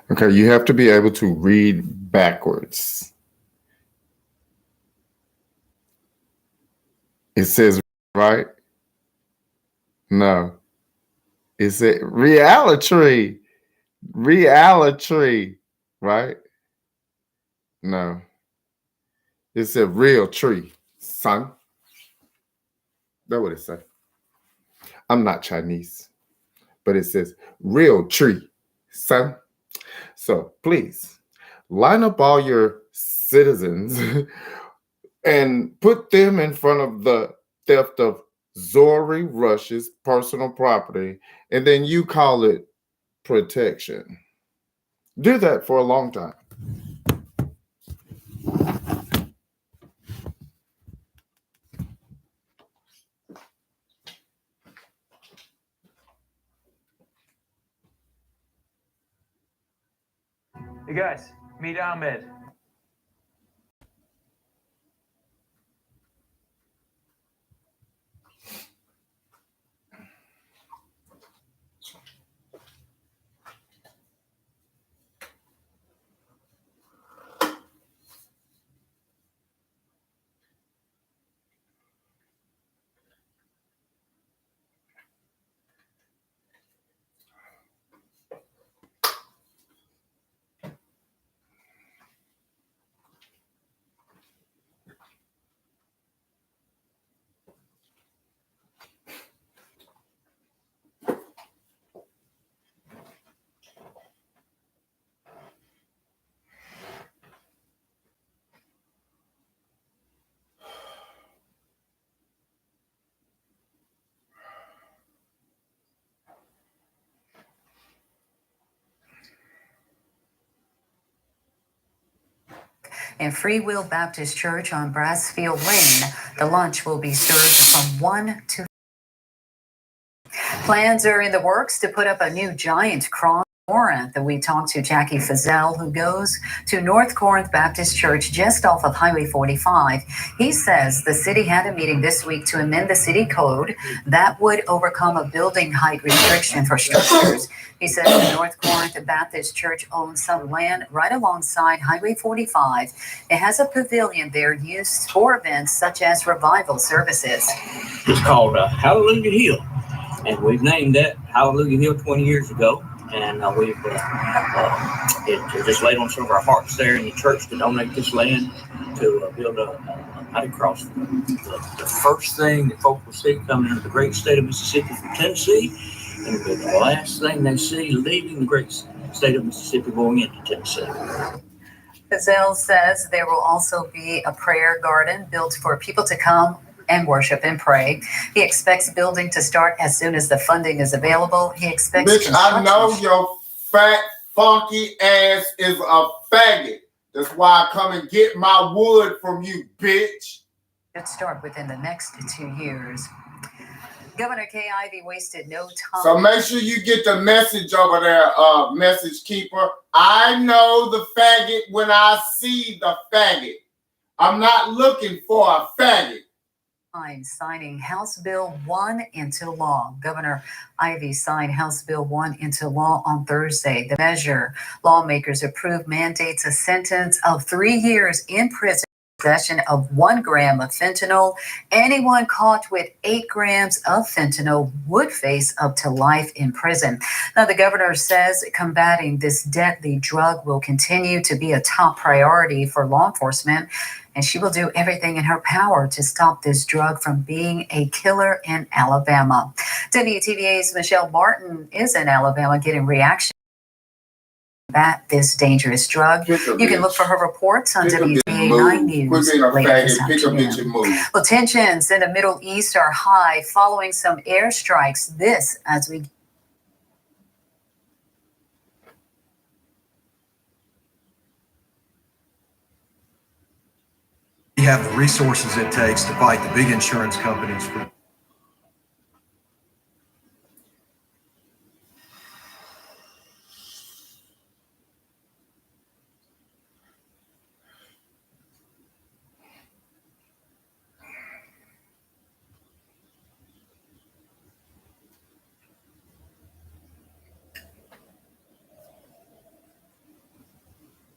Okay, you have to be able to read backwards. It says right? No. It said reality. Reality. Right? No. It's a real tree, son. That's what it says. I'm not Chinese, but it says real tree, son. So please line up all your citizens and put them in front of the theft of Zori Rush's personal property, and then you call it protection. Do that for a long time. Hey guys, meet Ahmed. In Free Will Baptist Church on Brassfield Lane, the lunch will be served from 1 to. Plans are in the works to put up a new giant cross. Corinth, and we talked to Jackie Fazell, who goes to North Corinth Baptist Church just off of Highway 45. He says the city had a meeting this week to amend the city code that would overcome a building height restriction for structures. He says the North Corinth Baptist Church owns some land right alongside Highway 45. It has a pavilion there used for events such as revival services. It's called Hallelujah Hill, and we've named that Hallelujah Hill 20 years ago. And we've it just laid on some of our hearts there in the church to donate this land to build a mighty cross. The first thing that folks will see coming into the great state of Mississippi from Tennessee, and it'll be the last thing they see leaving the great state of Mississippi going into Tennessee. Fazell says there will also be a prayer garden built for people to come and worship and pray. He expects building to start as soon as the funding is available. He expects. Bitch, I know your fat, funky ass is a faggot. That's why I come and get my wood from you, bitch. Should start within the next 2 years. Governor Kay Ivey wasted no time. So make sure you get the message over there, message keeper. I know the faggot when I see the faggot. I'm not looking for a faggot. Signing House Bill 1 into law. Governor Ivey signed House Bill 1 into law on Thursday. The measure lawmakers approved mandates a sentence of 3 years in prison for possession of 1 gram of fentanyl. Anyone caught with 8 grams of fentanyl would face up to life in prison. Now, the governor says combating this deadly drug will continue to be a top priority for law enforcement, and she will do everything in her power to stop this drug from being a killer in Alabama. WTVA's Michelle Martin is in Alabama getting reaction at this dangerous drug. You can look for her reports on WTVA 9 News later this afternoon. Well, tensions in the Middle East are high following some airstrikes. This as we have the resources it takes to fight the big insurance companies for.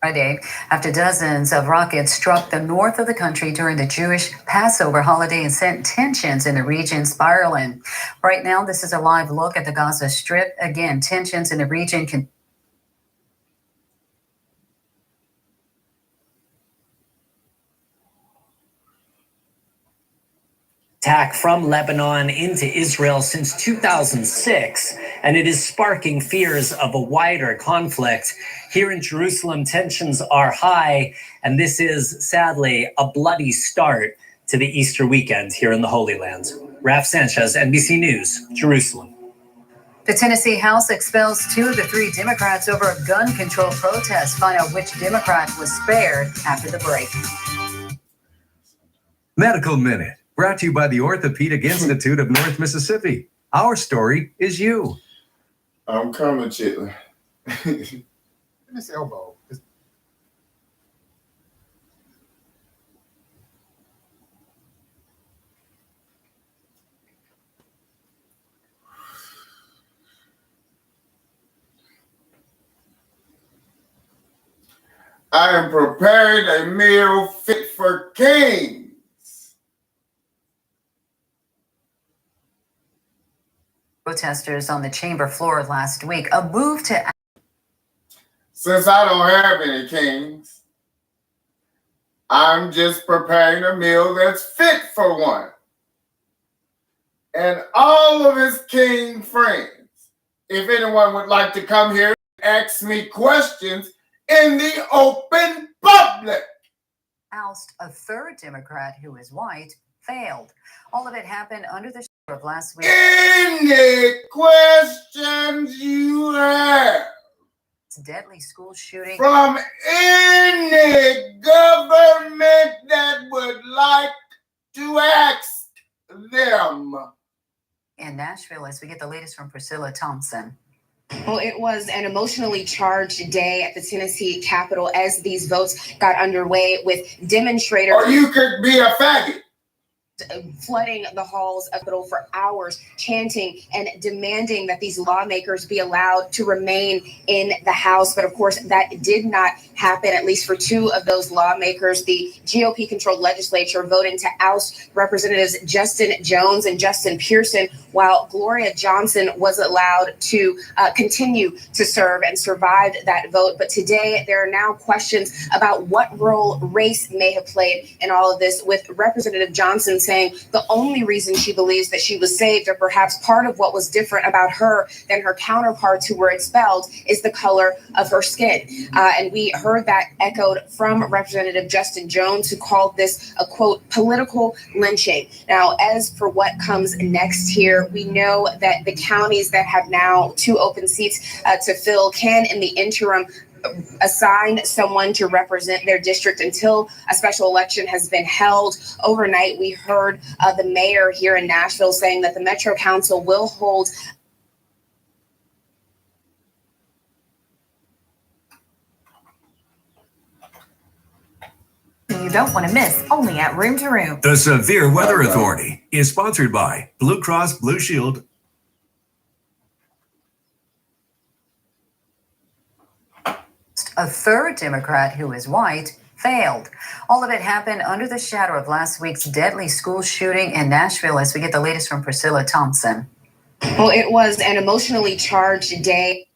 Friday, after dozens of rockets struck the north of the country during the Jewish Passover holiday and sent tensions in the region spiraling. Right now, this is a live look at the Gaza Strip. Again, tensions in the region can. Attack from Lebanon into Israel since 2006, and it is sparking fears of a wider conflict. Here in Jerusalem, tensions are high, and this is sadly a bloody start to the Easter weekend here in the Holy Land. Raf Sanchez, NBC News, Jerusalem. The Tennessee House expels 2 of the 3 Democrats over a gun control protest. Find out which Democrat was spared after the break. Medical Minute, brought to you by the Orthopedic Institute of North Mississippi. Our story is you. I'm coming, Chitlin. This elbow. I am preparing a meal fit for kings. Protesters on the chamber floor last week, a move to. Since I don't have any kings, I'm just preparing a meal that's fit for one. And all of his king friends, if anyone would like to come here and ask me questions in the open public. Oust a 3rd Democrat who is white failed. All of it happened under the shadow of last week. Any questions you have Deadly school shooting from any government that would like to ask them. in Nashville as we get the latest from Priscilla Thompson. Well, it was an emotionally charged day at the Tennessee Capitol as these votes got underway with demonstrators. Or you could be a faggot. Flooding the halls of the Capitol for hours, chanting and demanding that these lawmakers be allowed to remain in the House. But of course, that did not happen, at least for two of those lawmakers. The GOP-controlled legislature voted to oust Representatives Justin Jones and Justin Pearson, while Gloria Johnson was allowed to continue to serve and survived that vote. But today, there are now questions about what role race may have played in all of this, with Representative Johnson saying the only reason she believes that she was saved, or perhaps part of what was different about her than her counterparts who were expelled, is the color of her skin. And we heard that echoed from Representative Justin Jones, who called this a, quote, political lynching. Now, as for what comes next here, we know that the counties that have now 2 open seats to fill can, in the interim, assign someone to represent their district until a special election has been held. Overnight, we heard the mayor here in Nashville saying that the Metro Council will hold you don't want to miss, only at Room to Room. The Severe Weather Authority is sponsored by Blue Cross Blue Shield. A third Democrat who is white failed. All of it happened under the shadow of last week's deadly school shooting in Nashville as we get the latest from Priscilla Thompson. Well, it was an emotionally charged day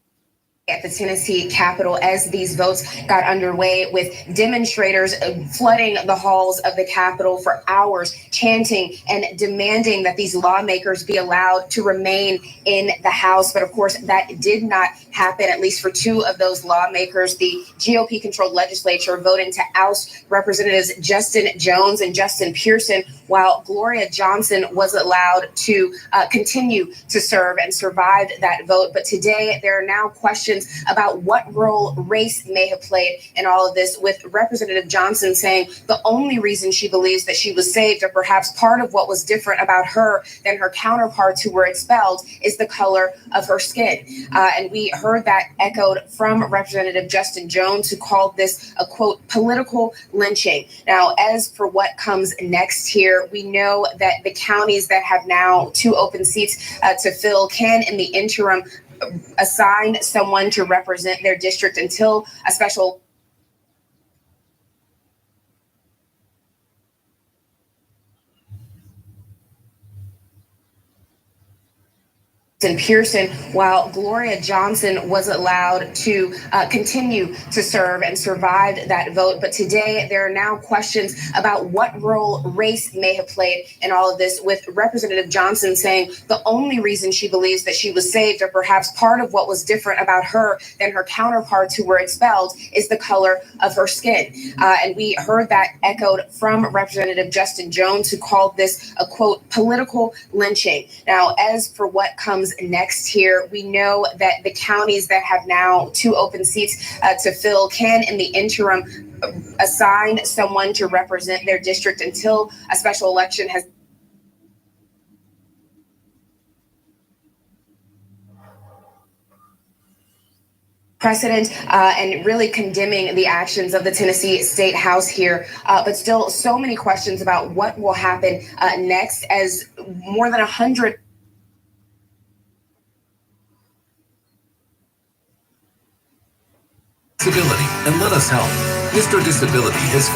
at the Tennessee Capitol as these votes got underway, with demonstrators flooding the halls of the Capitol for hours, chanting and demanding that these lawmakers be allowed to remain in the House. But of course, that did not happen, at least for 2 of those lawmakers. The GOP-controlled legislature voted to oust Representatives Justin Jones and Justin Pearson, while Gloria Johnson was allowed to continue to serve and survived that vote. But today, there are now questions about what role race may have played in all of this, with Representative Johnson saying the only reason she believes that she was saved, or perhaps part of what was different about her than her counterparts who were expelled, is the color of her skin. And we heard that echoed from Representative Justin Jones, who called this a, quote, political lynching. Now, as for what comes next here, we know that the counties that have now 2 open seats to fill can, in the interim, assign someone to represent their district until a special Pearson, while Gloria Johnson was allowed to continue to serve and survived that vote. But today, there are now questions about what role race may have played in all of this, with Representative Johnson saying the only reason she believes that she was saved, or perhaps part of what was different about her than her counterparts who were expelled, is the color of her skin. And we heard that echoed from Representative Justin Jones, who called this a, quote, political lynching. Now, as for what comes next here, we know that the counties that have now 2 open seats to fill can, in the interim, assign someone to represent their district until a special election has precedent, and really condemning the actions of the Tennessee State House here. But still, so many questions about what will happen next, as more than 100 Disability, and let us help. Mr. Disability has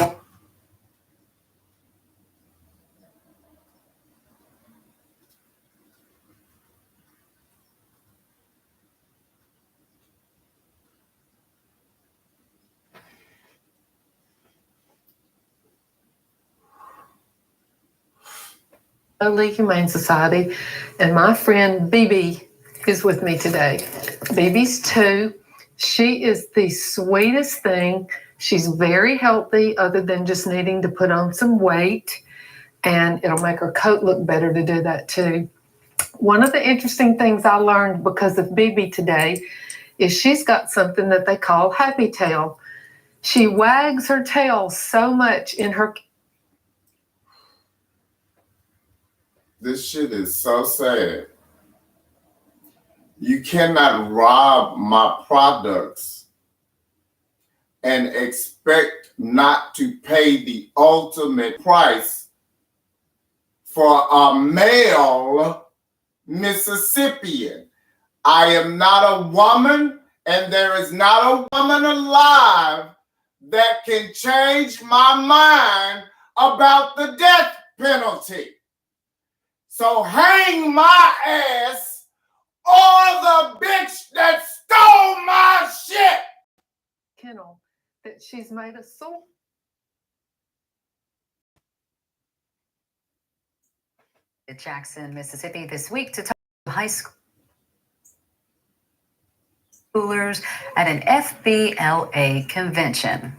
League Humane Society, and my friend BB is with me today. BB's 2. She is the sweetest thing. She's very healthy, other than just needing to put on some weight, and it'll make her coat look better to do that too. One of the interesting things I learned because of BB today is she's got something that they call happy tail. She wags her tail so much in her. This shit is so sad. You cannot rob my products and expect not to pay the ultimate price for a male Mississippian. I am not a woman, and there is not a woman alive that can change my mind about the death penalty. So hang my ass, or the bitch that stole my shit. Kennel that she's made a soul. Jackson, Mississippi this week to talk to high schoolers at an FBLA convention.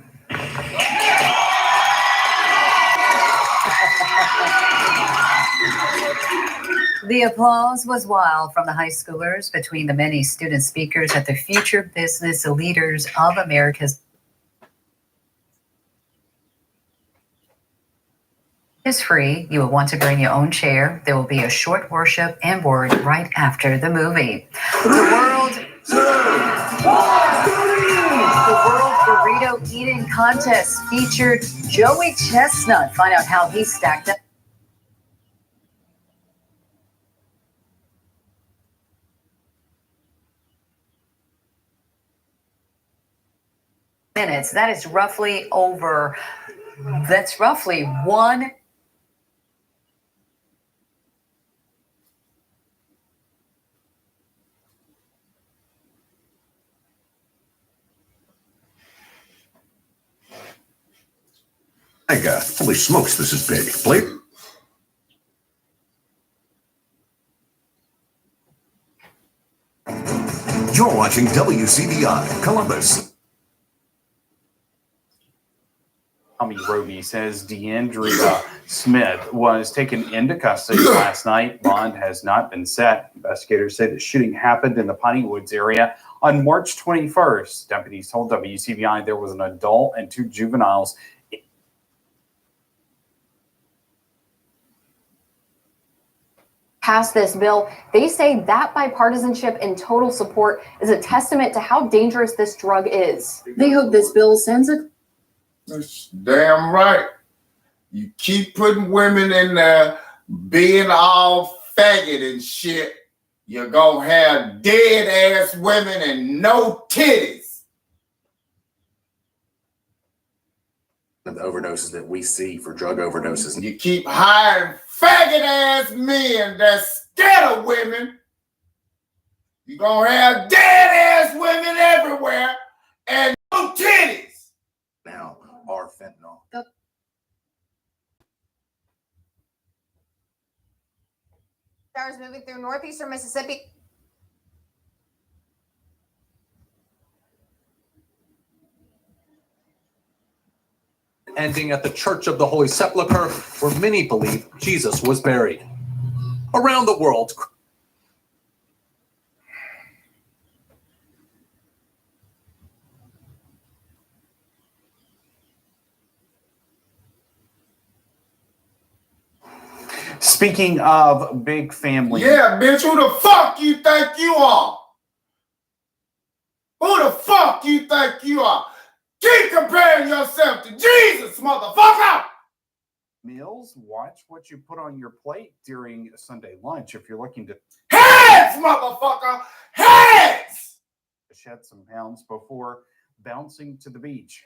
The applause was wild from the high schoolers between the many student speakers at the Future Business Leaders of America's is free. You will want to bring your own chair. There will be a short worship and word right after the movie. The World Burrito Eating Contest featured Joey Chestnut. Find out how he stacked up. Minutes. That's roughly one. My God, holy smokes, this is big. Blake? You're watching WCBI, Columbus. Tommy Roby says DeAndrea Smith was taken into custody last night. Bond has not been set. Investigators say the shooting happened in the Piney Woods area on March 21st. Deputies told WCBI there was an adult and 2 juveniles. Pass this bill. They say that bipartisanship and total support is a testament to how dangerous this drug is. They hope this bill sends a That's damn right. You keep putting women in there being all faggot and shit, you're gonna have dead ass women and no titties. The overdoses that we see for drug overdoses. You keep hiring faggot ass men that's scared of women You're going to have dead-ass women everywhere and no titties. Now, are fentanyl. Stars moving through northeastern Mississippi. Ending at the Church of the Holy Sepulchre, where many believe Jesus was buried. Around the world, Speaking of big family. Yeah, bitch, who the fuck you think you are? Who the fuck you think you are? Keep comparing yourself to Jesus, motherfucker! Meals, watch what you put on your plate during Sunday lunch if you're looking to Heads, motherfucker! Heads! shed some pounds before bouncing to the beach.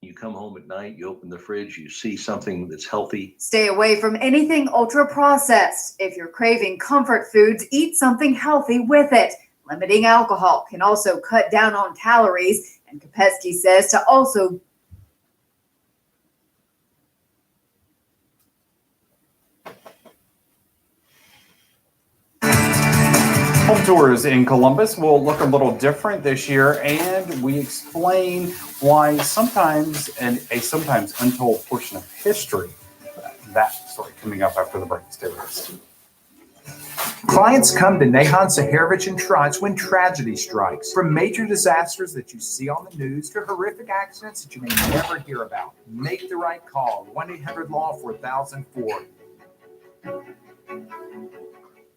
You come home at night, you open the fridge, you see something that's healthy. Stay away from anything ultra processed. If you're craving comfort foods, eat something healthy with it. Limiting alcohol can also cut down on calories. And Kopetsky says to also Home tours in Columbus will look a little different this year, and we explain why sometimes a sometimes untold portion of history. That story coming up after the break. Stay with us. Clients come to Nahon Saharovich Insurance when tragedy strikes. From major disasters that you see on the news to horrific accidents that you may never hear about. Make the right call. 1-800-LAW-4004.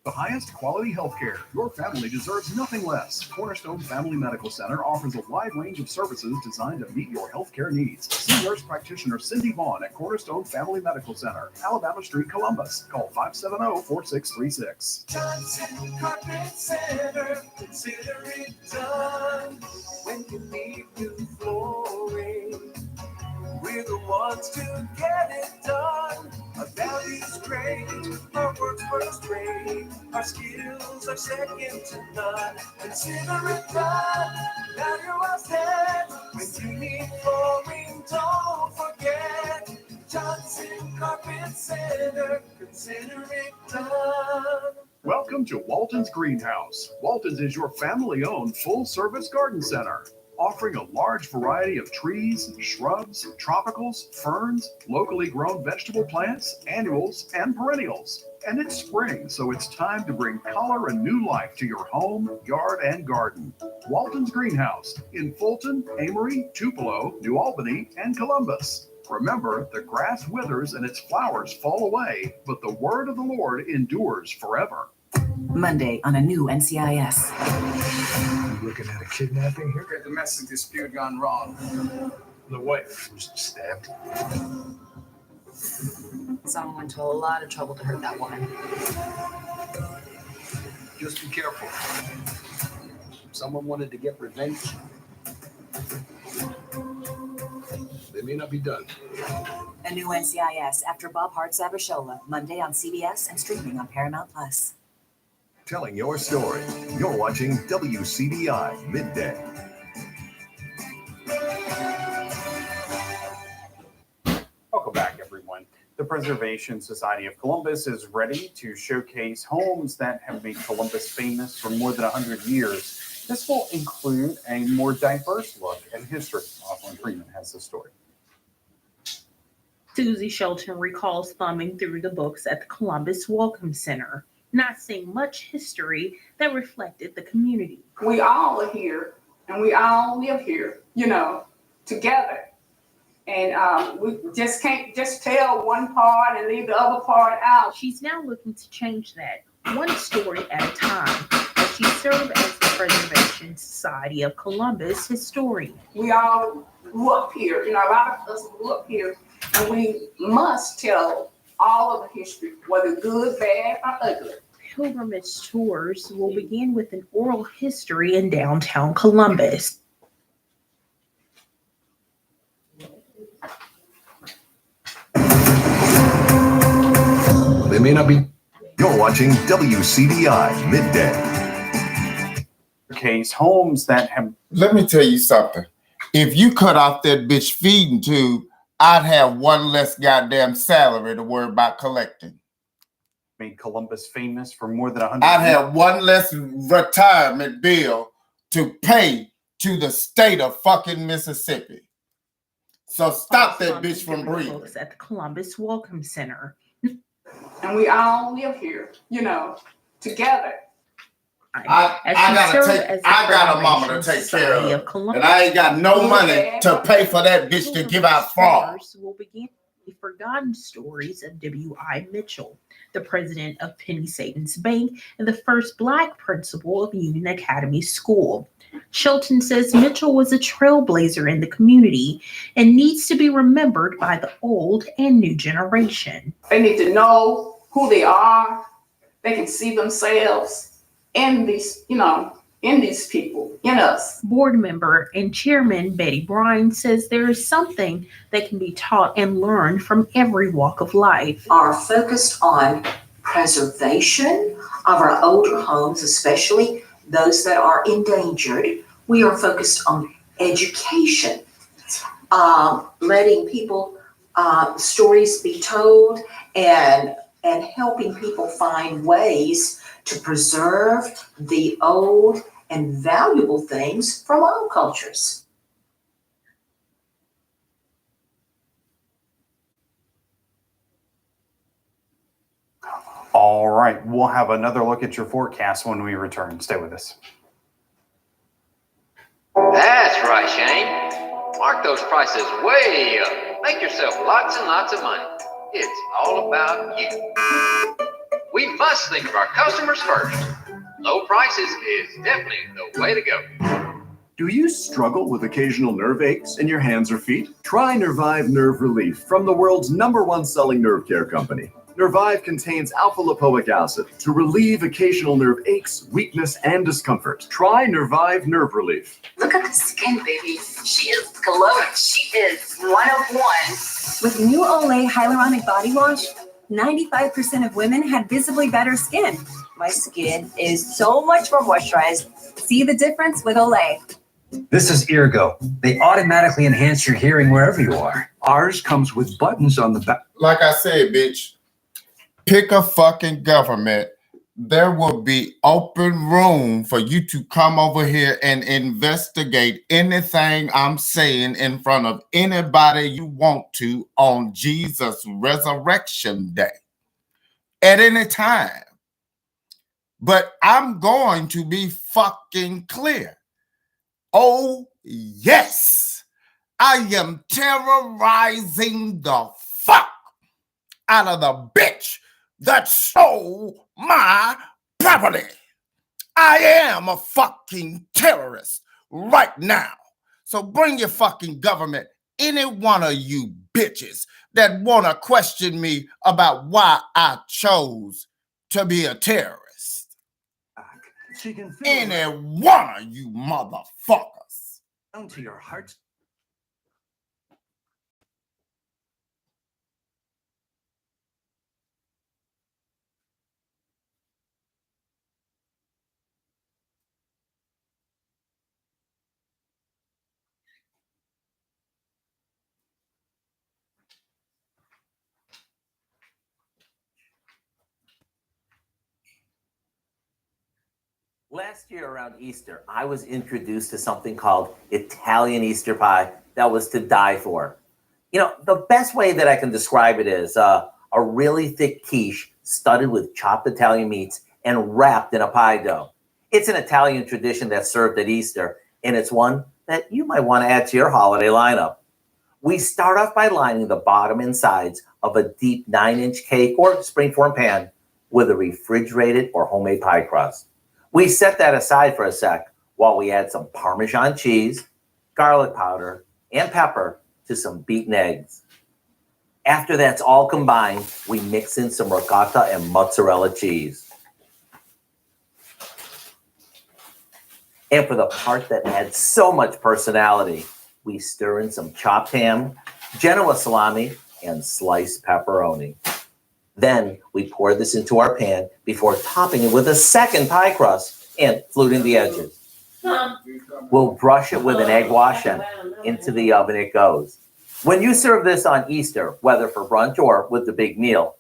The highest quality healthcare. Your family deserves nothing less. Cornerstone Family Medical Center offers a wide range of services designed to meet your healthcare needs. See nurse practitioner Cindy Vaughn at Cornerstone Family Medical Center, Alabama Street, Columbus. Call 570-4636. Johnson Carpet Center, consider it done. When you need new flooring, we're the ones to get it done. Our value's great, our work's first rate, our skills are second to none. Consider it done, now you're all set. When you need flooring, don't forget Johnson Carpet Center, consider it done. Welcome to Walton's Greenhouse. Walton's is your family-owned full-service garden center, offering a large variety of trees, shrubs, tropicals, ferns, locally grown vegetable plants, annuals, and perennials. And it's spring, so it's time to bring color and new life to your home, yard, and garden. Walton's Greenhouse in Fulton, Amory, Tupelo, New Albany, and Columbus. Remember, the grass withers and its flowers fall away, but the word of the Lord endures forever. Monday on a new NCIS. Looking at a kidnapping here? A domestic dispute gone wrong. The wife was stabbed. someone went to a lot of trouble to hurt that woman. Just be careful. Someone wanted to get revenge. They may not be done. A new NCIS after Bob Hart's Abishola, Monday on CBS and streaming on Paramount Plus. Telling your story. You're watching WCBI Midday. Welcome back, everyone. The Preservation Society of Columbus is ready to showcase homes that have made Columbus famous for more than 100 years. This will include a more diverse look at history. Rosalind Freeman has the story. Susie Shelton recalls thumbing through the books at the Columbus Welcome Center, not seeing much history that reflected the community. We all are here and we all live here, together. And we just can't just tell one part and leave the other part out. She's now looking to change that, one story at a time, as she served as the Preservation Society of Columbus historian. We all grew up here, a lot of us grew up here, and we must tell all of the history, whether good, bad, or ugly. Pilgrimage tours will begin with an oral history in downtown Columbus. may not be. You're watching WCDI Midday. Case homes that have. Let me tell you something. If you cut off that bitch feeding tube, I'd have one less goddamn salary to worry about collecting. Made Columbus famous for more than 100 I'd years. have one less retirement bill to pay to the state of fucking Mississippi. So stop that bitch from breathing. Folks at the Columbus Welcome Center. And we all live here, you know, together. I got a mama to take care of, and I ain't got no money to pay for that bitch to give out fraud. Will begin the forgotten stories of W.I. Mitchell, the president of Penny Savings Bank and the first Black principal of Union Academy School. Shelton says Mitchell was a trailblazer in the community and needs to be remembered by the old and new generation. They need to know who they are. They can see themselves in these, you know, in these people, in us. Board member and chairman Betty Bryan says there is something that can be taught and learned from every walk of life. Are focused on preservation of our older homes, especially those that are endangered. We are focused on education, letting people stories be told, and helping people find ways to preserve the old and valuable things from all cultures. All right, we'll have another look at your forecast when we return. Stay with us. That's right, Shane. Mark those prices way up. Make yourself lots and lots of money. It's all about you. We must think of our customers first. Low prices is definitely the way to go. Do you struggle with occasional nerve aches in your hands or feet? Try Nervive Nerve Relief from the world's #1 selling nerve care company. Nervive contains alpha-lipoic acid to relieve occasional nerve aches, weakness, and discomfort. Try Nervive Nerve Relief. Look at the skin, baby. She is glowing. She is 101. With new Olay Hyaluronic Body Wash, 95% of women had visibly better skin. My skin is so much more moisturized. See the difference with Olay. This is Eargo. They automatically enhance your hearing wherever you are. Ours comes with buttons on the back. Like I said, bitch, pick a fucking government. There will be open room for you to come over here and investigate anything I'm saying in front of anybody you want to on Jesus' resurrection day at any time. But I'm going to be fucking clear. Oh, yes, I am terrorizing the fuck out of the bitch that stole my property. I am a fucking terrorist right now. So bring your fucking government, any one of you bitches that want to question me about why I chose to be a terrorist. Any one of you motherfuckers. Down to your heart's. Last year around Easter, I was introduced to something called Italian Easter pie that was to die for. You know, the best way that I can describe it is a really thick quiche studded with chopped Italian meats and wrapped in a pie dough. It's an Italian tradition that's served at Easter, and it's one that you might want to add to your holiday lineup. We start off by lining the bottom and sides of a deep 9-inch cake or springform pan with a refrigerated or homemade pie crust. We set that aside for a sec while we add some Parmesan cheese, garlic powder, and pepper to some beaten eggs. After that's all combined, we mix in some ricotta and mozzarella cheese. And for the part that adds so much personality, we stir in some chopped ham, Genoa salami, and sliced pepperoni. Then we pour this into our pan before topping it with a second pie crust and fluting the edges. We'll brush it with an egg wash and into the oven it goes. When you serve this on Easter, whether for brunch or with the big meal,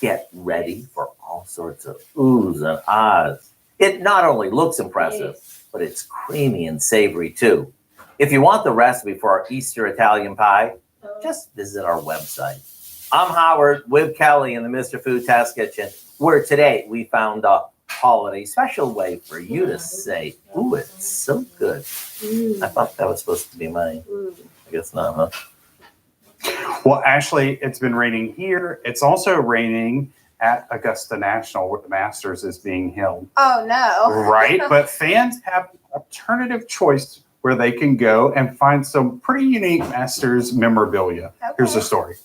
get ready for all sorts of oohs and ahs. It not only looks impressive, but it's creamy and savory too. If you want the recipe for our Easter Italian pie, just visit our website. I'm Howard with Kelly in the Mr. Food Test Kitchen, where today we found a holiday special way for you to say, ooh, it's so good. I thought that was supposed to be mine. I guess not, huh? Well, actually, it's been raining here. It's also raining at Augusta National, where the Masters is being held. Oh, no. Right? But fans have an alternative choice where they can go and find some pretty unique Masters memorabilia. Here's the story.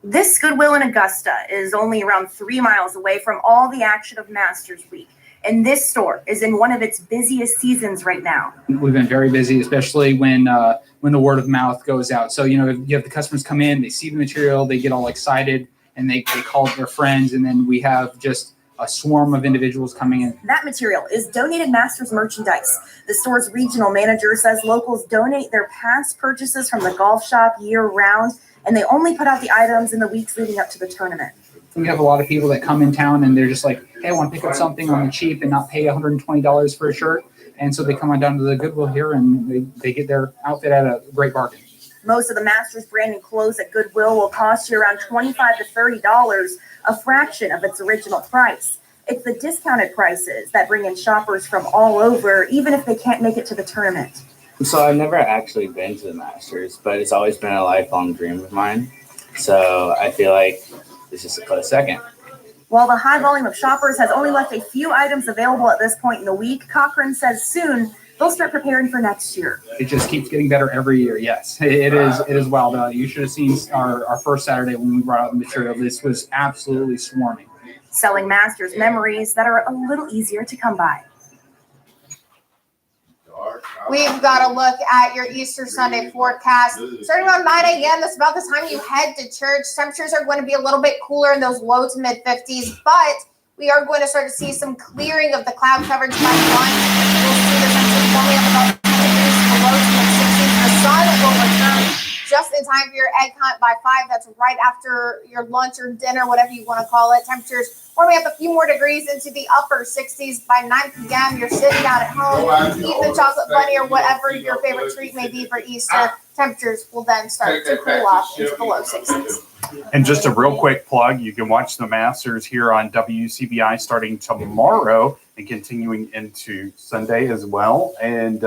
This Goodwill in Augusta is only around 3 miles away from all the action of Masters Week. And this store is in one of its busiest seasons right now. We've been very busy, especially when the word of mouth goes out. So, you have the customers come in, they see the material, they get all excited, and they call their friends. And then we have just a swarm of individuals coming in. That material is donated Masters merchandise. The store's regional manager says locals donate their past purchases from the golf shop year-round, and they only put out the items in the weeks leading up to the tournament. We have a lot of people that come in town and they're just like, hey, I want to pick up something on the cheap and not pay $120 for a shirt. And so they come on down to the Goodwill here and they get their outfit at a great bargain. Most of the Masters branded clothes at Goodwill will cost you around $25 to $30, a fraction of its original price. It's the discounted prices that bring in shoppers from all over, even if they can't make it to the tournament. So I've never actually been to the Masters, but it's always been a lifelong dream of mine. So I feel like it's just a close second. While the high volume of shoppers has only left a few items available at this point in the week, Cochran says soon they'll start preparing for next year. It just keeps getting better every year. Yes, it is wild. You should have seen our first Saturday when we brought out the material. This was absolutely swarming. Selling Masters memories that are a little easier to come by. We've got to look at your Easter Sunday forecast. Starting around 9 a.m., that's about the time you head to church. Temperatures are going to be a little bit cooler in those low to mid 50s, but we are going to start to see some clearing of the cloud coverage by lunch. We'll see the temperatures warming up about 10 degrees to the low to mid 60s. The sun will return just in time for your egg hunt by 5. That's right after your lunch or dinner, whatever you want to call it. Temperatures warming up a few more degrees into the upper 60s by 9 p.m. You're sitting down at home, eating the chocolate bunny or whatever your favorite treat may be for Easter. Temperatures will then start to cool off into the low 60s. And just a real quick plug, you can watch the Masters here on WCBI starting tomorrow and continuing into Sunday as well. And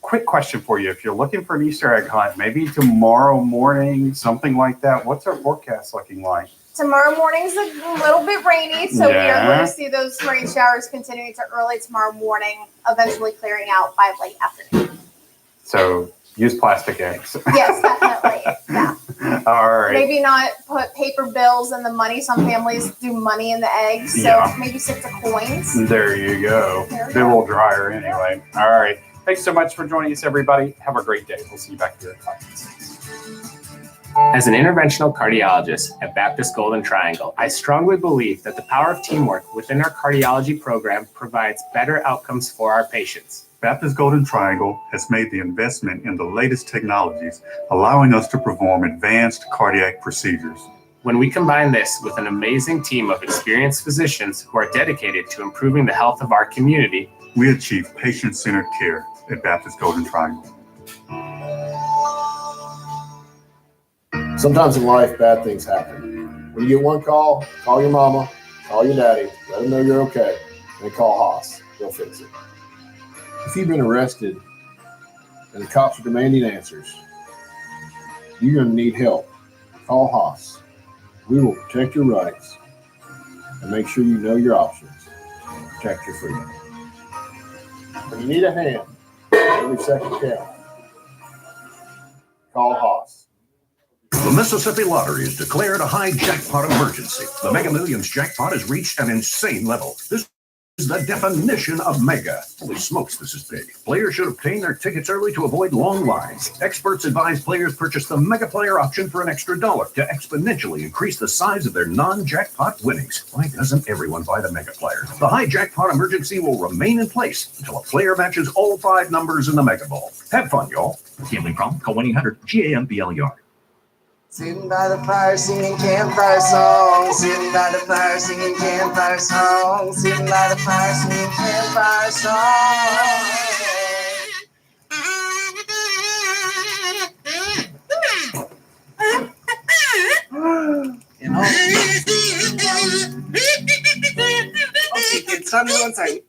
quick question for you. If you're looking for an Easter egg hunt, maybe tomorrow morning, something like that, what's our forecast looking like? Tomorrow morning's a little bit rainy, so we are going to see those rain showers continuing to early tomorrow morning, eventually clearing out by late afternoon. So use plastic eggs. Yes, definitely. Yeah. All right. Maybe not put paper bills in the money. Some families do money in the eggs, so maybe stick to coins. There you go. Be a little drier anyway. All right. Thanks so much for joining us, everybody. Have a great day. We'll see you back here at Conference. As an interventional cardiologist at Baptist Golden Triangle, I strongly believe that the power of teamwork within our cardiology program provides better outcomes for our patients. Baptist Golden Triangle has made the investment in the latest technologies, allowing us to perform advanced cardiac procedures. When we combine this with an amazing team of experienced physicians who are dedicated to improving the health of our community, we achieve patient-centered care at Baptist Golden Triangle. Sometimes in life, bad things happen. When you get one call, call your mama, call your daddy, let them know you're okay, and then call Haas. They'll fix it. If you've been arrested and the cops are demanding answers, you're going to need help. Call Haas. We will protect your rights and make sure you know your options. Protect your freedom. When you need a hand, every second counts. Call Haas. The Mississippi Lottery has declared a high jackpot emergency. The Mega Millions jackpot has reached an insane level. This is the definition of mega. Holy smokes, this is big. Players should obtain their tickets early to avoid long lines. Experts advise players purchase the Mega Player option for an extra $1 to exponentially increase the size of their non-jackpot winnings. Why doesn't everyone buy the Mega Player? The high jackpot emergency will remain in place until a player matches all 5 numbers in the Mega Ball. Have fun, y'all. Gambling problem? Call 1-800-GAMBLER. Sitting by the fire singing campfire songs. Sitting by the fire singing campfire songs. Sitting by the fire singing campfire songs. You know? Okay, kids, stand to one side.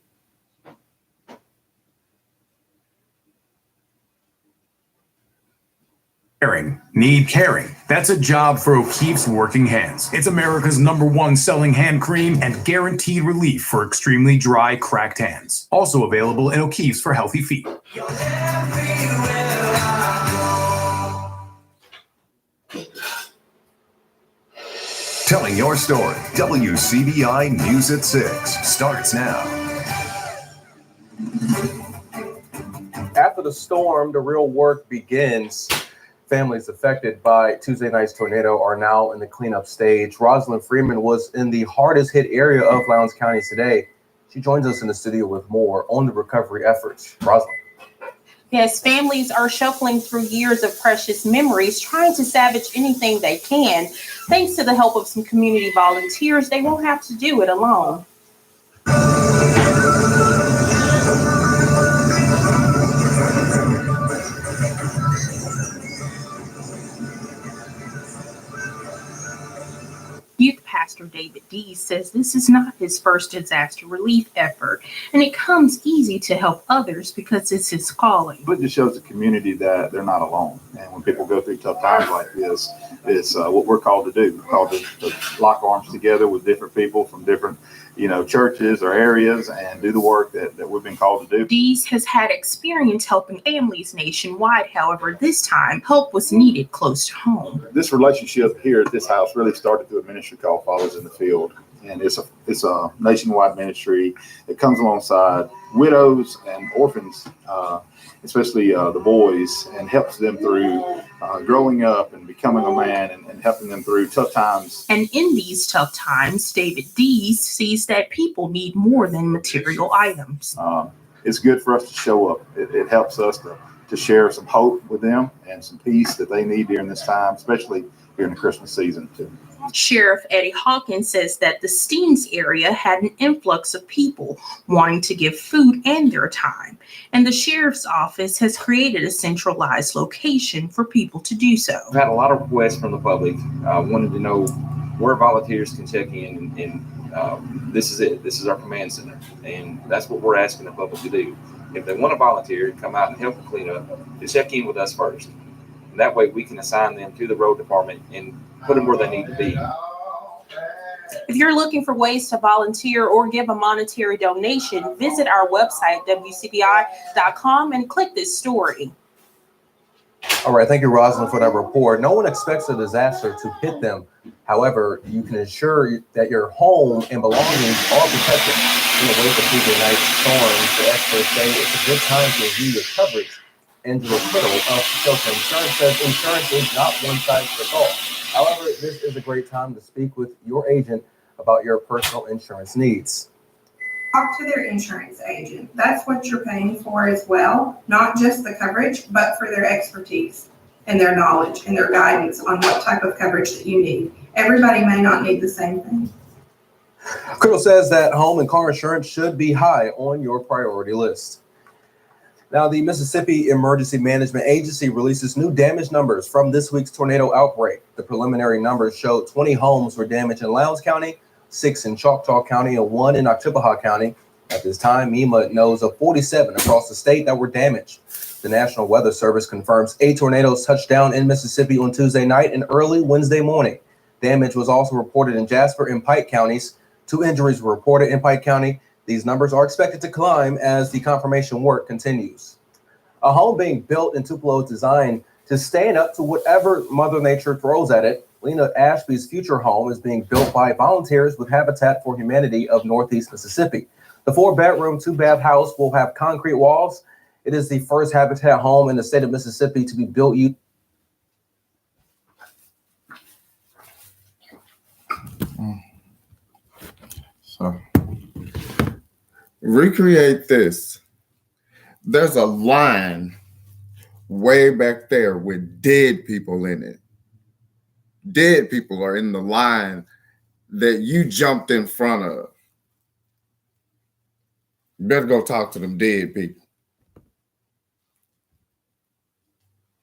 Caring. Need caring. That's a job for O'Keeffe's Working Hands. It's America's #1 selling hand cream and guaranteed relief for extremely dry, cracked hands. Also available in O'Keeffe's for healthy feet. Telling your story. WCBI News at 6 starts now. After the storm, the real work begins. Families affected by Tuesday night's tornado are now in the cleanup stage. Rosalind Freeman was in the hardest hit area of Lowndes County today. She joins us in the studio with more on the recovery efforts. Rosalind. Yes, families are shuffling through years of precious memories, trying to salvage anything they can. Thanks to the help of some community volunteers, they won't have to do it alone. Youth Pastor David Dees says this is not his first disaster relief effort, and it comes easy to help others because it's his calling. But it just shows the community that they're not alone. And when people go through tough times like this, it's what we're called to do. We're called to lock arms together with different people from different, churches or areas and do the work that we've been called to do. Dees has had experience helping families nationwide. However, this time help was needed close to home. This relationship here at this house really started through a ministry called Fathers in the Field. And it's a nationwide ministry that comes alongside widows and orphans, especially the boys, and helps them through growing up and becoming a man and helping them through tough times. And in these tough times, David Dees sees that people need more than material items. It's good for us to show up. It helps us to share some hope with them and some peace that they need during this time, especially during the Christmas season too. Sheriff Eddie Hawkins says that the Steens area had an influx of people wanting to give food and their time, and the sheriff's office has created a centralized location for people to do so. I've had a lot of requests from the public wanting to know where volunteers can check in, and this is it. This is our command center, and that's what we're asking the public to do. If they want to volunteer to come out and help clean up, to check in with us first. And that way we can assign them to the road department and put them where they need to be. If you're looking for ways to volunteer or give a monetary donation, visit our website, WCBI.com, and click this story. All right, thank you, Rosalind, for that report. No one expects a disaster to hit them. However, you can ensure that your home and belongings are protected in the wake of Tuesday night's storms. The experts say it's a good time to review your coverage and to acquittal of shelter. Insurance says insurance is not one size fits all. However, this is a great time to speak with your agent about your personal insurance needs. Talk to their insurance agent. That's what you're paying for as well, not just the coverage, but for their expertise and their knowledge and their guidance on what type of coverage that you need. Everybody may not need the same thing. Acquittal says that home and car insurance should be high on your priority list. Now, the Mississippi Emergency Management Agency releases new damage numbers from this week's tornado outbreak. The preliminary numbers show 20 homes were damaged in Lowndes County, 6 in Choctaw County, and 1 in Oktibbeha County. At this time, MEMA knows of 47 across the state that were damaged. The National Weather Service confirms 8 tornadoes touched down in Mississippi on Tuesday night and early Wednesday morning. Damage was also reported in Jasper and Pike counties. 2 injuries were reported in Pike County. These numbers are expected to climb as the confirmation work continues. A home being built in Tupelo is designed to stand up to whatever Mother Nature throws at it. Lena Ashby's future home is being built by volunteers with Habitat for Humanity of Northeast Mississippi. The 4-bedroom, 2-bath house will have concrete walls. It is the first Habitat home in the state of Mississippi to be built. So recreate this. There's a line way back there with dead people in it. Dead people are in the line that you jumped in front of. You better go talk to them dead people.